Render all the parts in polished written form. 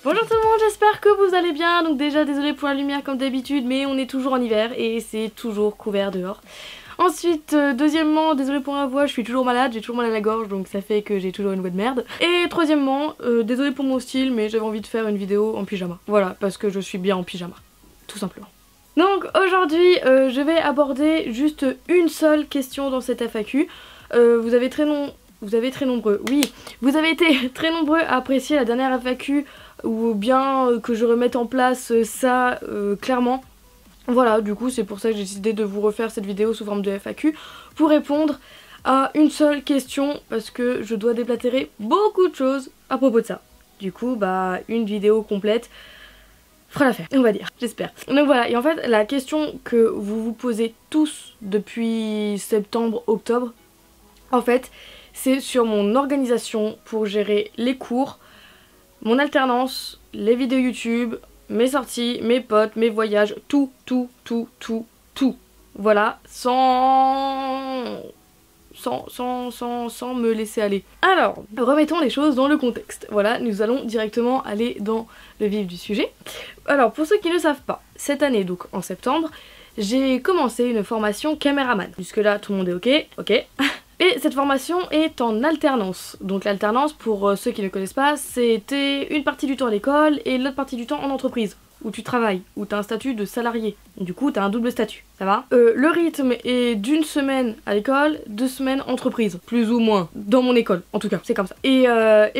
Bonjour tout le monde, j'espère que vous allez bien. Donc déjà désolé pour la lumière comme d'habitude, mais on est toujours en hiver et c'est toujours couvert dehors. Ensuite, deuxièmement, désolé pour ma voix, je suis toujours malade, j'ai toujours mal à la gorge, donc ça fait que j'ai toujours une voix de merde. Et troisièmement, désolé pour mon style, mais j'avais envie de faire une vidéo en pyjama. Voilà, parce que je suis bien en pyjama, tout simplement. Donc aujourd'hui, je vais aborder juste une seule question dans cette FAQ. Vous avez été très nombreux à apprécier la dernière FAQ, ou bien que je remette en place ça clairement. Voilà, du coup c'est pour ça que j'ai décidé de vous refaire cette vidéo sous forme de FAQ pour répondre à une seule question, parce que je dois déblatérer beaucoup de choses à propos de ça. Du coup bah une vidéo complète fera l'affaire, on va dire, j'espère. Donc voilà, et en fait la question que vous vous posez tous depuis septembre, octobre, en fait c'est sur mon organisation pour gérer les cours, mon alternance, les vidéos YouTube, mes sorties, mes potes, mes voyages, tout. Voilà, sans me laisser aller. Alors, remettons les choses dans le contexte. Voilà, nous allons directement aller dans le vif du sujet. Alors, pour ceux qui ne savent pas, cette année, donc en septembre, j'ai commencé une formation caméraman. Jusque là, tout le monde est ok. Et cette formation est en alternance. Donc l'alternance, pour ceux qui ne connaissent pas, c'était une partie du temps à l'école et l'autre partie du temps en entreprise, où tu travailles, où tu as un statut de salarié. Du coup, tu as un double statut, ça va? Le rythme est d'une semaine à l'école, 2 semaines entreprise, plus ou moins, dans mon école, en tout cas, c'est comme ça. Et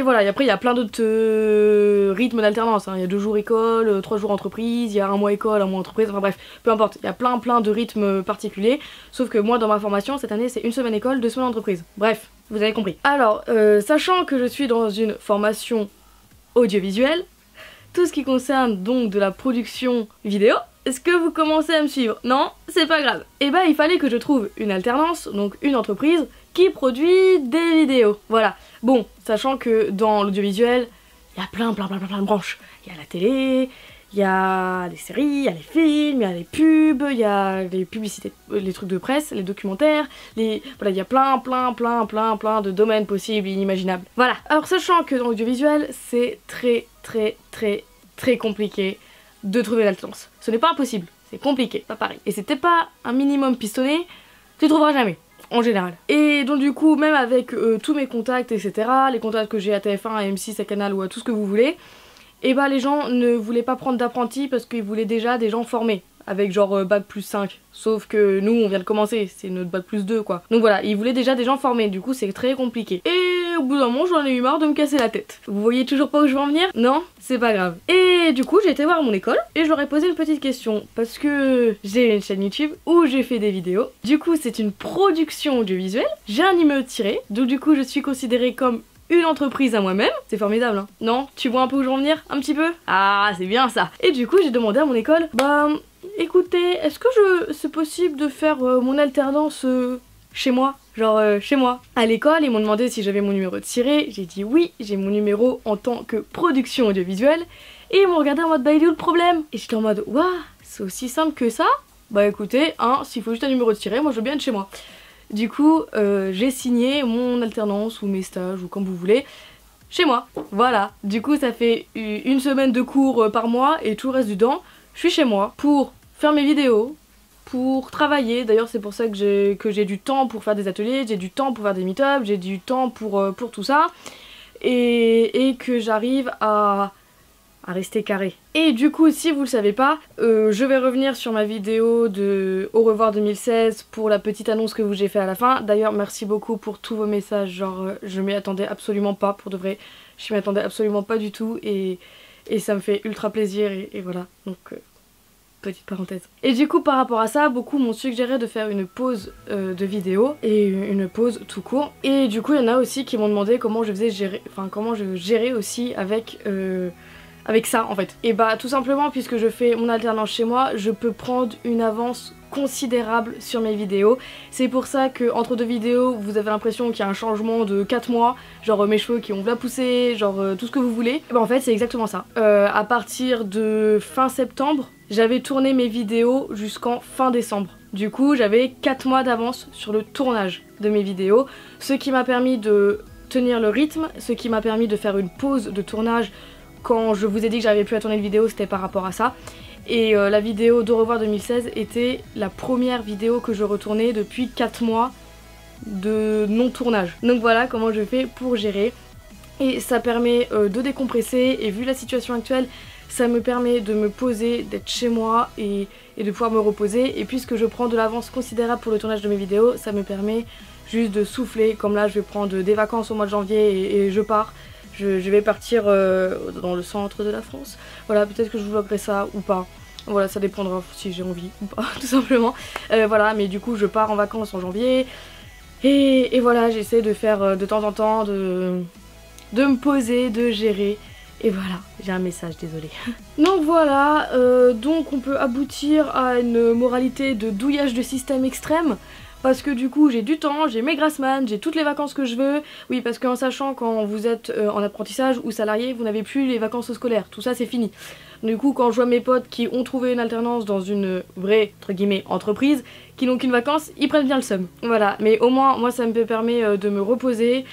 voilà, et après il y a plein d'autres rythmes d'alternance, hein. Il y a 2 jours école, 3 jours entreprise, il y a 1 mois école, 1 mois entreprise, enfin bref, peu importe, il y a plein de rythmes particuliers, sauf que moi dans ma formation, cette année, c'est 1 semaine école, 2 semaines entreprise. Bref, vous avez compris. Alors, sachant que je suis dans une formation audiovisuelle, tout ce qui concerne donc de la production vidéo, est-ce que vous commencez à me suivre? Non, c'est pas grave. Et bah il fallait que je trouve une alternance, donc une entreprise qui produit des vidéos. Voilà. Bon, sachant que dans l'audiovisuel, il y a plein de branches. Il y a la télé, il y a les séries, il y a les films, il y a les pubs, il y a les publicités, les trucs de presse, les documentaires, voilà, il y a plein de domaines possibles et inimaginables. Voilà. Alors sachant que dans l'audiovisuel, c'est très compliqué de trouver l'alternance. Ce n'est pas impossible, c'est compliqué, pas pareil. Et c'était pas un minimum pistonné, tu trouveras jamais, en général. Et donc du coup, même avec tous mes contacts, etc., les contacts que j'ai à TF1, à M6, à Canal ou à tout ce que vous voulez, et bah les gens ne voulaient pas prendre d'apprentis parce qu'ils voulaient déjà des gens formés, avec genre bac plus 5. Sauf que nous, on vient de commencer, c'est notre bac plus 2 quoi. Donc voilà, ils voulaient déjà des gens formés, du coup c'est très compliqué. Et au bout d'un moment, j'en ai eu marre de me casser la tête. Vous voyez toujours pas où je veux en venir? Non? C'est pas grave. Et du coup, j'ai été voir mon école et je leur ai posé une petite question. Parce que j'ai une chaîne YouTube où j'ai fait des vidéos. Du coup, c'est une production audiovisuelle. J'ai un numéro de tiré, donc du coup, je suis considérée comme une entreprise à moi-même. C'est formidable, hein? Non? Tu vois un peu où je veux en venir? Un petit peu? Ah, c'est bien ça. Et du coup, j'ai demandé à mon école, bah... écoutez, est-ce que c'est possible de faire mon alternance chez moi? Genre chez moi. À l'école, ils m'ont demandé si j'avais mon numéro de tiré. J'ai dit oui, j'ai mon numéro en tant que production audiovisuelle. Et ils m'ont regardé en mode bah il est où le problème? Et j'étais en mode waouh, c'est aussi simple que ça? Bah écoutez, hein, s'il faut juste un numéro de tiré, moi je veux bien être chez moi. Du coup, j'ai signé mon alternance ou mes stages ou comme vous voulez chez moi. Voilà. Du coup, ça fait 1 semaine de cours par mois et tout le reste du temps, je suis chez moi pour faire mes vidéos, pour travailler. D'ailleurs c'est pour ça que j'ai du temps pour faire des ateliers, j'ai du temps pour faire des meet-up, j'ai du temps pour tout ça. Et que j'arrive à rester carré. Et du coup, si vous le savez pas, je vais revenir sur ma vidéo de Au revoir 2016 pour la petite annonce que j'ai fait à la fin. D'ailleurs merci beaucoup pour tous vos messages, genre je m'y attendais absolument pas, pour de vrai. Je m'y attendais absolument pas du tout et ça me fait ultra plaisir et voilà. Donc... petite parenthèse. Et du coup par rapport à ça, beaucoup m'ont suggéré de faire une pause de vidéo et une pause tout court. Et du coup il y en a aussi qui m'ont demandé comment je faisais gérer, enfin comment je gérais aussi avec avec ça en fait? Et bah tout simplement puisque je fais mon alternance chez moi, je peux prendre une avance considérable sur mes vidéos. C'est pour ça que entre deux vidéos vous avez l'impression qu'il y a un changement de 4 mois, genre mes cheveux qui ont bien poussé, genre tout ce que vous voulez. Et bah en fait c'est exactement ça. À partir de fin septembre, j'avais tourné mes vidéos jusqu'en fin décembre. Du coup j'avais 4 mois d'avance sur le tournage de mes vidéos, ce qui m'a permis de tenir le rythme, ce qui m'a permis de faire une pause de tournage. Quand je vous ai dit que j'arrivais plus à tourner une vidéo, c'était par rapport à ça. Et la vidéo d'Au revoir 2016 était la première vidéo que je retournais depuis 4 mois de non-tournage. Donc voilà comment je fais pour gérer. Et ça permet de décompresser, et vu la situation actuelle, ça me permet de me poser, d'être chez moi et de pouvoir me reposer. Et puisque je prends de l'avance considérable pour le tournage de mes vidéos, ça me permet juste de souffler. Comme là je vais prendre des vacances au mois de janvier et je pars. Je vais partir dans le centre de la France. Voilà, peut-être que je vous vloggerai ça ou pas. Voilà, ça dépendra si j'ai envie ou pas, tout simplement. Voilà, mais du coup je pars en vacances en janvier. Et voilà, j'essaie de faire de temps en temps, de me poser, de gérer. Et voilà, j'ai un message, désolée. Donc voilà, donc on peut aboutir à une moralité de douillage de système extrême. Parce que du coup j'ai du temps, j'ai mes grassman, j'ai toutes les vacances que je veux. Oui, parce qu'en sachant quand vous êtes en apprentissage ou salarié, vous n'avez plus les vacances scolaires, tout ça c'est fini. Du coup quand je vois mes potes qui ont trouvé une alternance dans une vraie, entre guillemets, entreprise, qui n'ont qu'une vacance, ils prennent bien le seum. Voilà, mais au moins moi ça me permet de me reposer,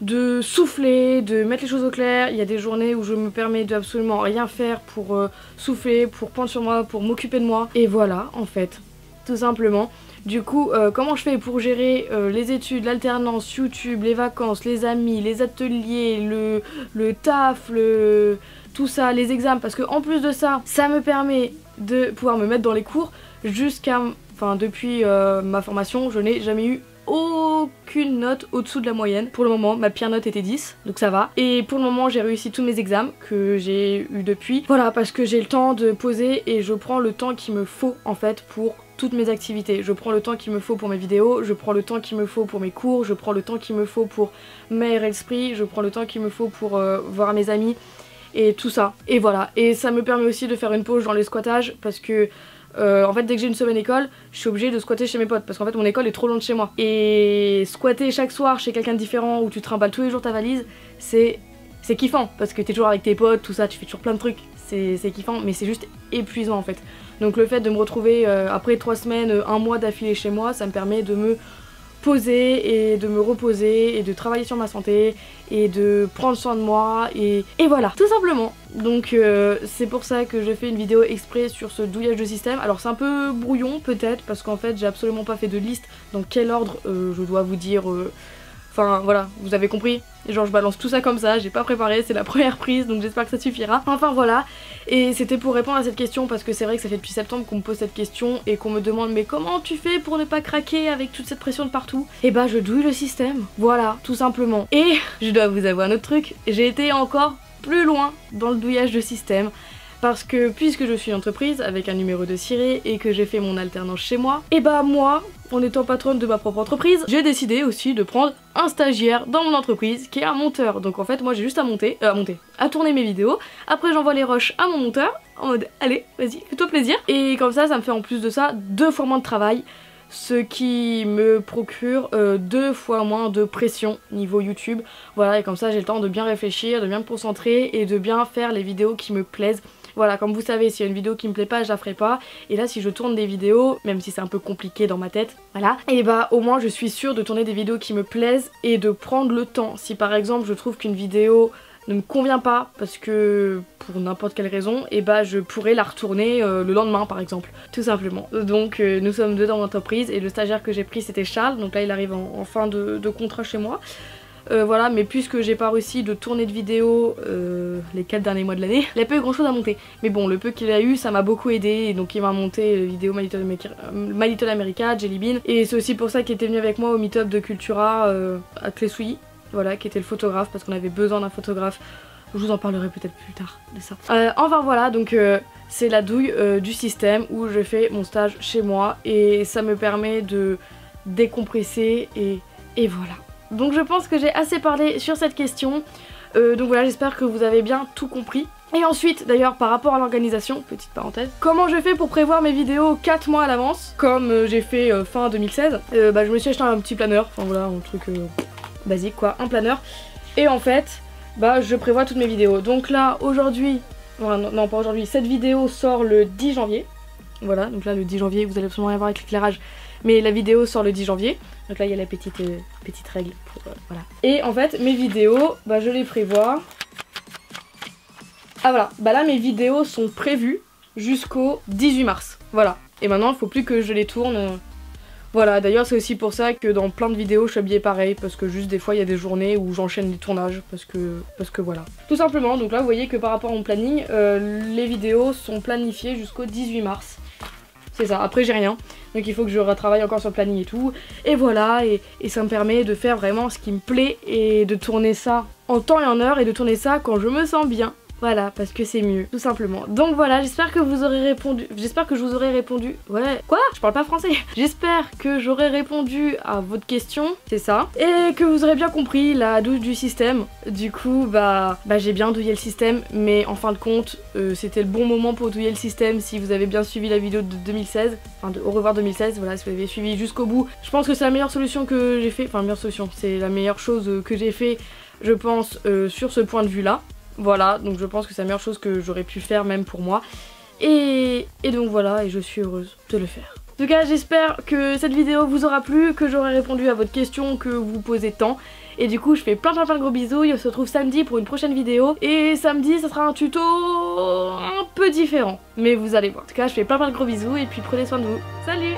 de souffler, de mettre les choses au clair. Il y a des journées où je me permets de absolument rien faire pour souffler, pour prendre sur moi, pour m'occuper de moi. Et voilà en fait, tout simplement. Du coup, comment je fais pour gérer les études, l'alternance, YouTube, les vacances, les amis, les ateliers, le taf, tout ça, les examens, parce que en plus de ça, ça me permet de pouvoir me mettre dans les cours jusqu'à... Enfin, depuis ma formation, je n'ai jamais eu aucune note au-dessous de la moyenne. Pour le moment, ma pire note était 10, donc ça va. Et pour le moment, j'ai réussi tous mes examens que j'ai eu depuis. Voilà, parce que j'ai le temps de poser et je prends le temps qu'il me faut en fait pour toutes mes activités. Je prends le temps qu'il me faut pour mes vidéos, je prends le temps qu'il me faut pour mes cours, je prends le temps qu'il me faut pour m'aérer l'esprit, je prends le temps qu'il me faut pour voir mes amis et tout ça. Et voilà, et ça me permet aussi de faire une pause dans les squattages parce que en fait dès que j'ai une semaine école, je suis obligée de squatter chez mes potes parce qu'en fait mon école est trop loin de chez moi. Et squatter chaque soir chez quelqu'un de différent où tu trimbales tous les jours ta valise, c'est kiffant parce que t'es toujours avec tes potes, tout ça, tu fais toujours plein de trucs. C'est kiffant, mais c'est juste épuisant en fait. Donc le fait de me retrouver après 3 semaines, 1 mois d'affilée chez moi, ça me permet de me poser et de me reposer et de travailler sur ma santé et de prendre soin de moi et voilà, tout simplement. Donc c'est pour ça que je fais une vidéo exprès sur ce douillage de système. Alors c'est un peu brouillon peut-être parce qu'en fait j'ai absolument pas fait de liste dans quel ordre je dois vous dire... Enfin voilà, vous avez compris, genre je balance tout ça comme ça, j'ai pas préparé, c'est la première prise donc j'espère que ça suffira. Enfin voilà, et c'était pour répondre à cette question parce que c'est vrai que ça fait depuis septembre qu'on me pose cette question et qu'on me demande mais comment tu fais pour ne pas craquer avec toute cette pression de partout? Et bah je douille le système, voilà, tout simplement. Et je dois vous avouer un autre truc, j'ai été encore plus loin dans le douillage de système. Parce que puisque je suis une entreprise avec un numéro de ciré et que j'ai fait mon alternance chez moi, et bah moi, en étant patronne de ma propre entreprise, j'ai décidé aussi de prendre un stagiaire dans mon entreprise qui est un monteur. Donc en fait moi j'ai juste à tourner mes vidéos, après j'envoie les rushs à mon monteur en mode allez vas-y fais-toi plaisir. Et comme ça me fait en plus de ça 2 fois moins de travail, ce qui me procure 2 fois moins de pression niveau YouTube. Voilà, et comme ça j'ai le temps de bien réfléchir, de bien me concentrer et de bien faire les vidéos qui me plaisent. Voilà, comme vous savez, s'il y a une vidéo qui me plaît pas, je la ferai pas. Et là, si je tourne des vidéos, même si c'est un peu compliqué dans ma tête, voilà, et bah au moins je suis sûre de tourner des vidéos qui me plaisent et de prendre le temps. Si par exemple je trouve qu'une vidéo ne me convient pas parce que pour n'importe quelle raison, et bah je pourrais la retourner le lendemain par exemple, tout simplement. Donc nous sommes 2 dans l'entreprise et le stagiaire que j'ai pris c'était Charles, donc là il arrive en fin de contrat chez moi. Voilà, mais puisque j'ai pas réussi de tourner de vidéos les 4 derniers mois de l'année, il a pas eu grand chose à monter. Mais bon, le peu qu'il a eu, ça m'a beaucoup aidé, et donc il m'a monté les vidéos My Little America, Jelly Bean, et c'est aussi pour ça qu'il était venu avec moi au meet-up de Cultura à Clé-Souilly, voilà, qui était le photographe, parce qu'on avait besoin d'un photographe. Je vous en parlerai peut-être plus tard de ça. Enfin voilà, donc c'est la douille du système où je fais mon stage chez moi, et ça me permet de décompresser, et voilà. Donc je pense que j'ai assez parlé sur cette question. Donc voilà, j'espère que vous avez bien tout compris. Et ensuite, d'ailleurs, par rapport à l'organisation, petite parenthèse, comment je fais pour prévoir mes vidéos 4 mois à l'avance, comme j'ai fait fin 2016, je me suis acheté un petit planeur, enfin voilà, un truc basique quoi, un planeur. Et en fait, je prévois toutes mes vidéos. Donc là, aujourd'hui, non pas aujourd'hui, cette vidéo sort le 10 janvier. Voilà, donc là le 10 janvier, vous allez absolument rien voir avec l'éclairage, mais la vidéo sort le 10 janvier. Donc là il y a la petite règle pour, voilà. Et en fait mes vidéos, je les prévois. Ah voilà, là mes vidéos sont prévues jusqu'au 18 mars. Voilà. Et maintenant il faut plus que je les tourne. Voilà, d'ailleurs c'est aussi pour ça que dans plein de vidéos je suis habillée pareil, parce que juste des fois il y a des journées où j'enchaîne les tournages, parce que voilà. Tout simplement, donc là vous voyez que par rapport à mon planning, les vidéos sont planifiées jusqu'au 18 mars. C'est ça, après j'ai rien, donc il faut que je retravaille encore sur le planning et tout. Et voilà, et ça me permet de faire vraiment ce qui me plaît et de tourner ça en temps et en heure et de tourner ça quand je me sens bien. Voilà, parce que c'est mieux, tout simplement. Donc voilà, j'espère que vous aurez répondu. J'espère que je vous aurai répondu. Ouais, quoi? Je parle pas français. J'espère que j'aurai répondu à votre question, c'est ça. Et que vous aurez bien compris la douche du système. Du coup, j'ai bien douillé le système, mais en fin de compte, c'était le bon moment pour douiller le système si vous avez bien suivi la vidéo de 2016. Enfin, de Au revoir 2016, voilà, si vous avez suivi jusqu'au bout. Je pense que c'est la meilleure solution que j'ai fait. Enfin, meilleure solution, c'est la meilleure chose que j'ai fait, je pense, sur ce point de vue-là. Voilà, donc je pense que c'est la meilleure chose que j'aurais pu faire même pour moi. Et donc voilà, et je suis heureuse de le faire. En tout cas, j'espère que cette vidéo vous aura plu, que j'aurai répondu à votre question que vous posez tant. Et du coup, je fais plein de gros bisous, et on se retrouve samedi pour une prochaine vidéo. Et samedi, ça sera un tuto un peu différent, mais vous allez voir. En tout cas, je fais plein de gros bisous, et puis prenez soin de vous. Salut!